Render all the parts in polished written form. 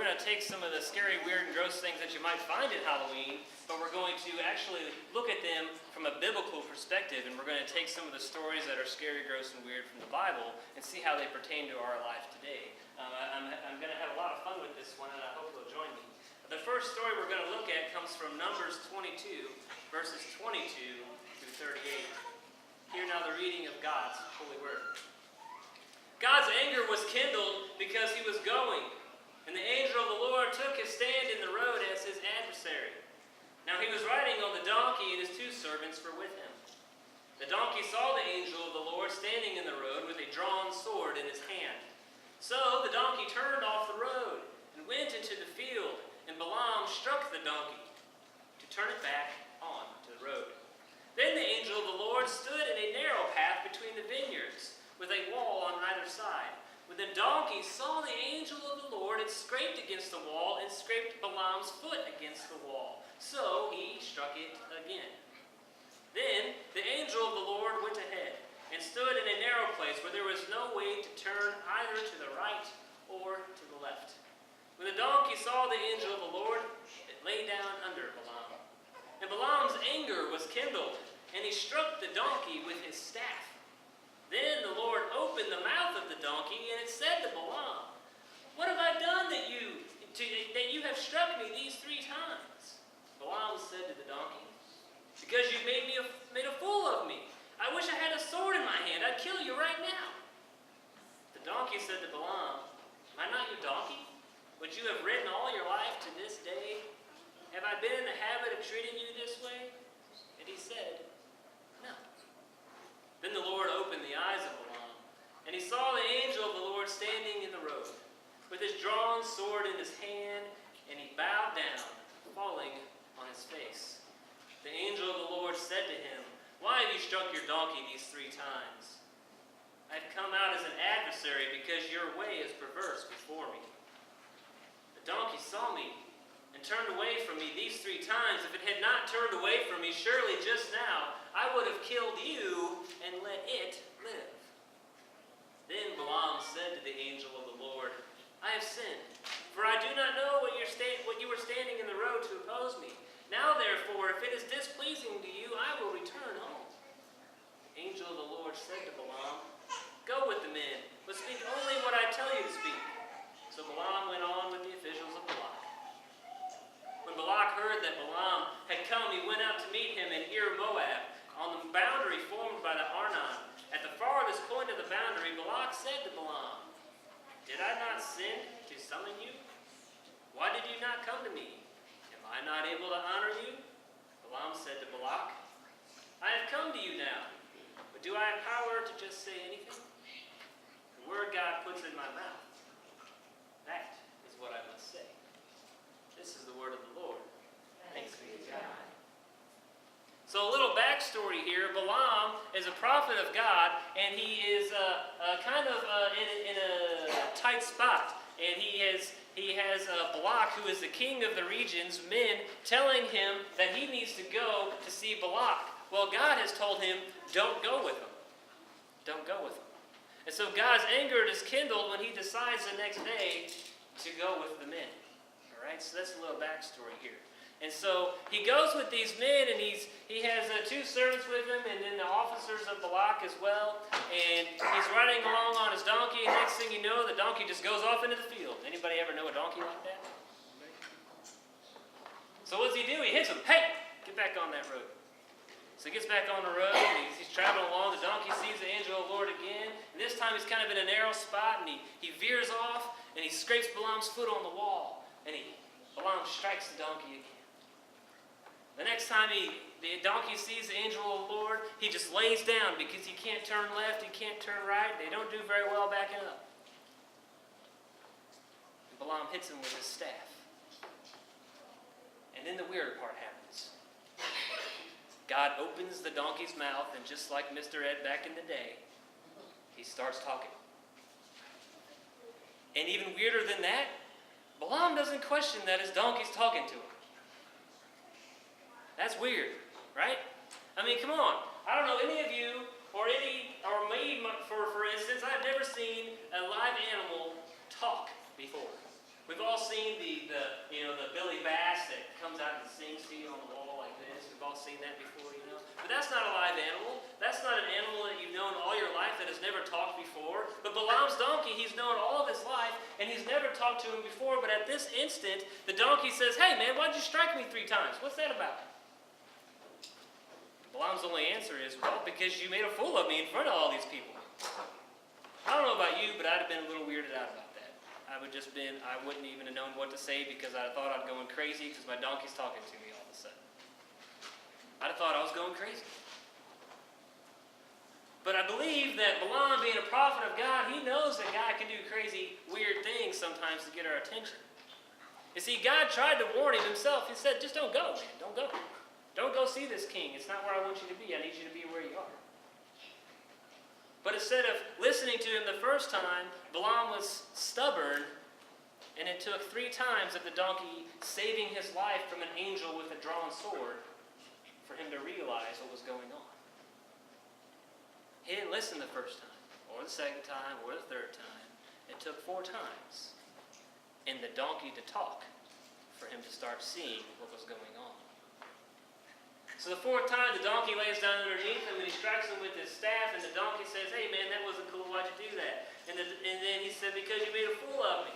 going to take some of the scary, weird, and gross things that you might find at Halloween, but we're going to actually look at them from a biblical perspective, and we're going to take some of the stories that are scary, gross, and weird from the Bible and see how they pertain to our life today. I'm going to have a lot of fun with this one, and I hope you'll join me. The first story we're going to look at comes from Numbers 22, verses 22 through 38. Hear now the reading of God's holy word. God's anger was kindled because he was going, and the angel of the Lord took his stand in the road as his adversary. Now he was riding on the donkey, and his two servants were with him. The donkey saw the angel of the Lord standing in the road with a drawn sword in his hand. So the donkey turned off the road and went into the field, and Balaam struck the donkey to turn it back on to the road. Then the angel of the Lord stood in a narrow path between the vineyards, with a wall on either side. When the donkey saw the angel of the Lord, it scraped against the wall and scraped Balaam's foot against the wall. So he struck it again. Then the angel of the Lord went ahead and stood in a narrow place where there was no way to turn either to the right or to the left. When the donkey saw the angel of the Lord, it lay down under Balaam. And Balaam's anger was kindled, and he struck the donkey with his staff. Then the Lord opened the mouth of the donkey, and it said to Balaam, "What have I done that you have struck me these 3 times?" Balaam said to the donkey, "Because you've made a fool of me. I wish I had a sword in my hand. I'd kill you right now." The donkey said to Balaam, "Am I not your donkey, which you have ridden all your life to this day? Have I been in the habit of treating you this way?" And he said, "No." Then the Lord opened the eyes of Balaam, and he saw the angel of the Lord standing in the road, with his drawn sword in his hand, and he bowed down, falling on his face. The angel of the Lord said to him, "Why have you struck your donkey these 3 times? I have come out as an adversary because your way is perverse before me. The donkey saw me and turned away from me these 3 times. If it had not turned away from me, surely just now I would have killed you and let it live." Then Balaam said to the angel of the Lord, "I have sinned, for I do not know what you were standing in the road to oppose me. Now therefore, if it is displeasing to you, I will return home." The angel of the Lord said to Balaam, "Go with the men, but speak only what I tell you to speak." So Balaam went on with the officials of Balak. When Balak heard that Balaam had come, he went out to meet him in Ir Moab, on the boundary formed by the Arnon. At the farthest point of the boundary, Balak said to Balaam, "Did I not send to summon you? Why did you not come to me? Am I not able to honor you?" Balaam said to Balak, "I have come to you now, but do I have power to just say anything? The word God puts in my mouth, that is what I must say." This is the word of the Lord. Thanks be to God. So a little backstory here. Balaam is a prophet of God, and he is kind of in a tight spot. And he has Balak, who is the king of the region's men, telling him that he needs to go to see Balak. Well, God has told him, don't go with him. Don't go with him. And so God's anger is kindled when he decides the next day to go with the men. All right, so that's a little backstory here. And so he goes with these men, and he has 2 servants with him, and then the officers of Balak as well. And he's riding along on his donkey, and next thing you know, the donkey just goes off into the field. Anybody ever know a donkey like that? So what does he do? He hits him. "Hey, get back on that road." So he gets back on the road, and he's traveling along. The donkey sees the angel of the Lord again. And this time he's kind of in a narrow spot, and he veers off, and he scrapes Balaam's foot on the wall. And Balaam strikes the donkey again. The next time the donkey sees the angel of the Lord, he just lays down because he can't turn left, he can't turn right. They don't do very well backing up. And Balaam hits him with his staff. And then the weird part happens. God opens the donkey's mouth, and just like Mr. Ed back in the day, he starts talking. And even weirder than that, Balaam doesn't question that his donkey's talking to him. That's weird, right? I mean, come on. I don't know any of you, or me, for instance, I've never seen a live animal talk before. We've all seen the Billy Bass that comes out and sings to you on the wall like this. We've all seen that before, you know. But that's not a live animal. That's not an animal that you've known all your life that has never talked before. But Balaam's donkey, he's known all of his life, and he's never talked to him before. But at this instant, the donkey says, "Hey man, why'd you strike me 3 times? What's that about?" Balaam's only answer is, "Well, because you made a fool of me in front of all these people." I don't know about you, but I'd have been a little weirded out about that. I wouldn't even have known what to say because I'd have thought I'd going crazy because my donkey's talking to me all of a sudden. I'd have thought I was going crazy. But I believe that Balaam, being a prophet of God, he knows that God can do crazy, weird things sometimes to get our attention. You see, God tried to warn him himself. He said, "Just don't go, man. Don't go. Don't go see this king. It's not where I want you to be. I need you to be where you are." But instead of listening to him the first time, Balaam was stubborn, and it took 3 times of the donkey saving his life from an angel with a drawn sword for him to realize what was going on. He didn't listen the first time, or the second time, or the third time. It took 4 times and the donkey to talk for him to start seeing what was going on. So the 4th time, the donkey lays down underneath him, and he strikes him with his staff, and the donkey says, "Hey man, that wasn't cool, why'd you do that?" And then he said, "Because you made a fool of me."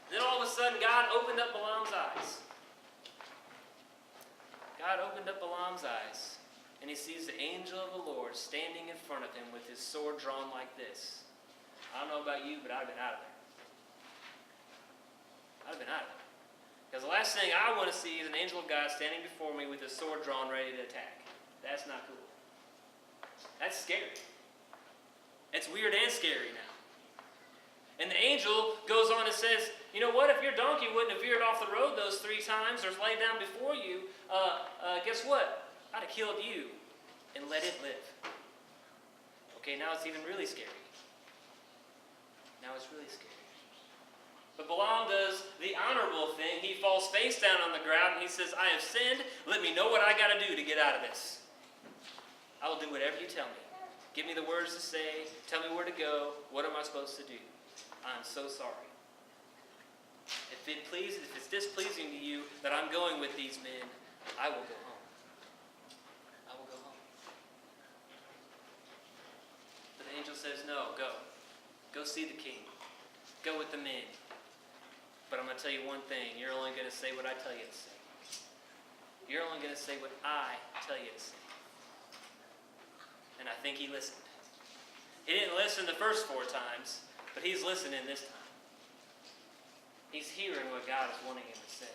Then all of a sudden, God opened up Balaam's eyes. God opened up Balaam's eyes, and he sees the angel of the Lord standing in front of him with his sword drawn like this. I don't know about you, but I'd have been out of there. I'd have been out of there. Because the last thing I want to see is an angel of God standing before me with his sword drawn ready to attack. That's not cool. That's scary. It's weird and scary now. And the angel goes on and says, "You know what? If your donkey wouldn't have veered off the road those 3 times or laid down before you, guess what? I'd have killed you and let it live." Okay, now it's even really scary. Now it's really scary. But Balaam does the honorable thing. He falls face down on the ground and he says, "I have sinned. Let me know what I got to do to get out of this. I will do whatever you tell me. Give me the words to say. Tell me where to go. What am I supposed to do? I'm so sorry. If it's displeasing to you that I'm going with these men, I will go home. I will go home." But the angel says, "No, go. Go see the king. Go with the men. But I'm going to tell you one thing. You're only going to say what I tell you to say. You're only going to say what I tell you to say." And I think he listened. He didn't listen the first 4 times, but he's listening this time. He's hearing what God is wanting him to say.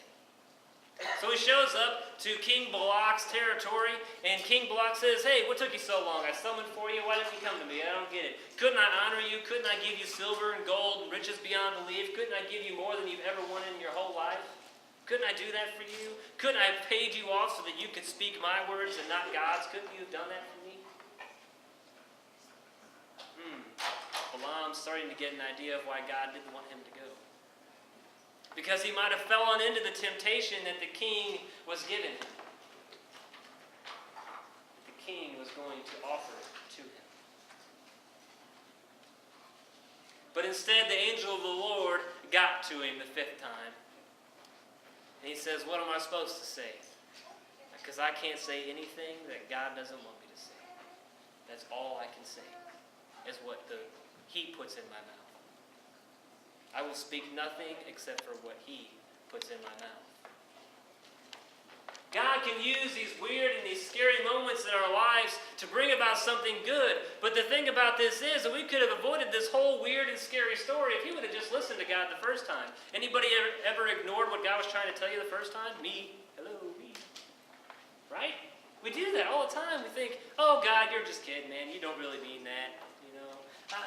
So he shows up to King Balak's territory, and King Balak says, "Hey, what took you so long? I summoned for you. Why didn't you come to me? I don't get it. Couldn't I honor you? Couldn't I give you silver and gold and riches beyond belief? Couldn't I give you more than you've ever wanted in your whole life? Couldn't I do that for you? Couldn't I have paid you off so that you could speak my words and not God's? Couldn't you have done that for me?" Balaam's starting to get an idea of why God didn't want him to go. Because he might have fallen into the temptation that the king was giving him. The king was going to offer it to him. But instead, the angel of the Lord got to him the 5th time. And he says, "What am I supposed to say? Because I can't say anything that God doesn't want me to say. That's all I can say, is what He puts in my mouth. I will speak nothing except for what He puts in my mouth." God can use these weird and these scary moments in our lives to bring about something good. But the thing about this is that we could have avoided this whole weird and scary story if he would have just listened to God the first time. Anybody ever ignored what God was trying to tell you the first time? Me. Hello, me. Right? We do that all the time. We think, "Oh, God, you're just kidding, man. You don't really mean that.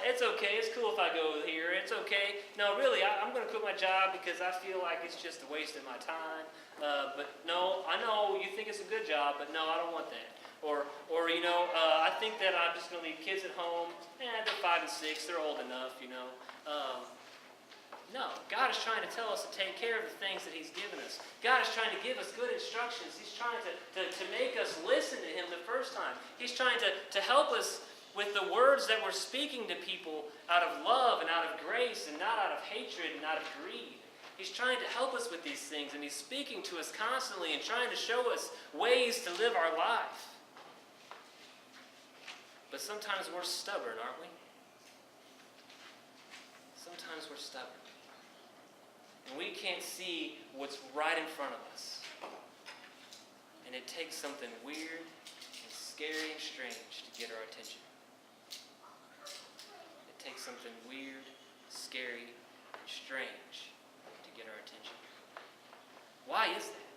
It's okay. It's cool if I go here. It's okay. No, really, I'm going to quit my job because I feel like it's just a waste of my time. But no, I know you think it's a good job, but no, I don't want that. Or I think that I'm just going to leave kids at home. They're 5 and 6. They're old enough, No, God is trying to tell us to take care of the things that He's given us. God is trying to give us good instructions. He's trying to make us listen to Him the first time. He's trying to help us with the words that we're speaking to people out of love and out of grace and not out of hatred and out of greed. He's trying to help us with these things, and He's speaking to us constantly and trying to show us ways to live our life. But sometimes we're stubborn, aren't we? Sometimes we're stubborn. And we can't see what's right in front of us. And it takes something weird and scary and strange to get our attention. It takes something weird, scary, and strange to get our attention. Why is that?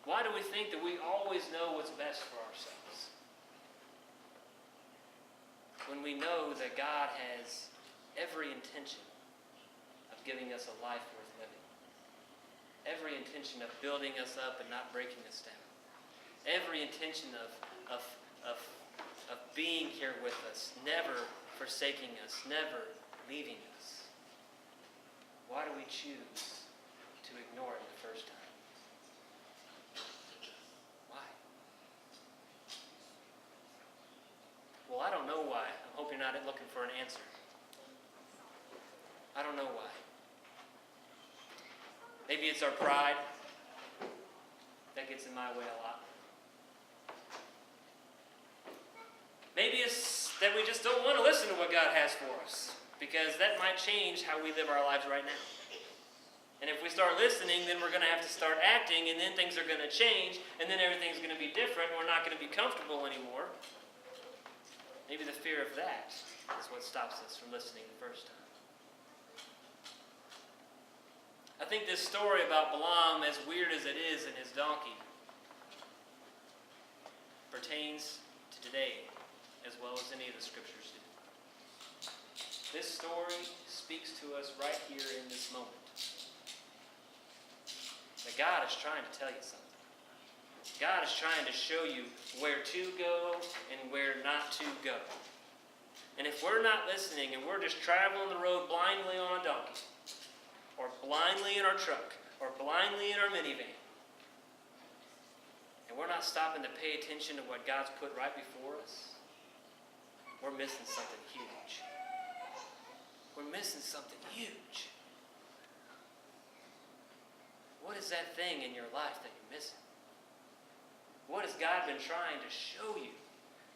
Why do we think that we always know what's best for ourselves? When we know that God has every intention of giving us a life worth living. Every intention of building us up and not breaking us down. Every intention of being here with us, never forsaking us, never leaving us. Why do we choose to ignore it the first time? Why? Well, I don't know why. I hope you're not looking for an answer. I don't know why. Maybe it's our pride that gets in my way a lot. Maybe it's that we just don't want to listen to what God has for us, because that might change how we live our lives right now. And if we start listening, then we're going to have to start acting, and then things are going to change, and then everything's going to be different, and we're not going to be comfortable anymore. Maybe the fear of that is what stops us from listening the first time. I think this story about Balaam, as weird as it is, and his donkey, pertains to today as well as any of the scriptures do. This story speaks to us right here in this moment. That God is trying to tell you something. God is trying to show you where to go and where not to go. And if we're not listening and we're just traveling the road blindly on a donkey, or blindly in our truck, or blindly in our minivan, and we're not stopping to pay attention to what God's put right before us, we're missing something huge. We're missing something huge. What is that thing in your life that you're missing? What has God been trying to show you?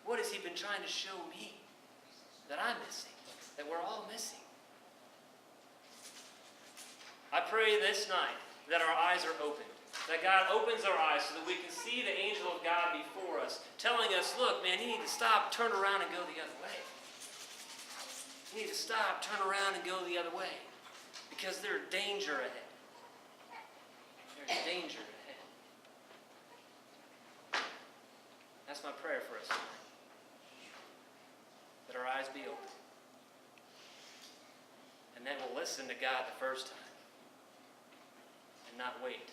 What has He been trying to show me that I'm missing, that we're all missing? I pray this night that our eyes are opened, that God opens our eyes so that we can see the angel of God before us, telling us, look, man, you need to stop, turn around, and go the other way. You need to stop, turn around, and go the other way, because there's danger ahead. There's danger ahead. That's my prayer for us tonight, that our eyes be open, and that we'll listen to God the first time, and not wait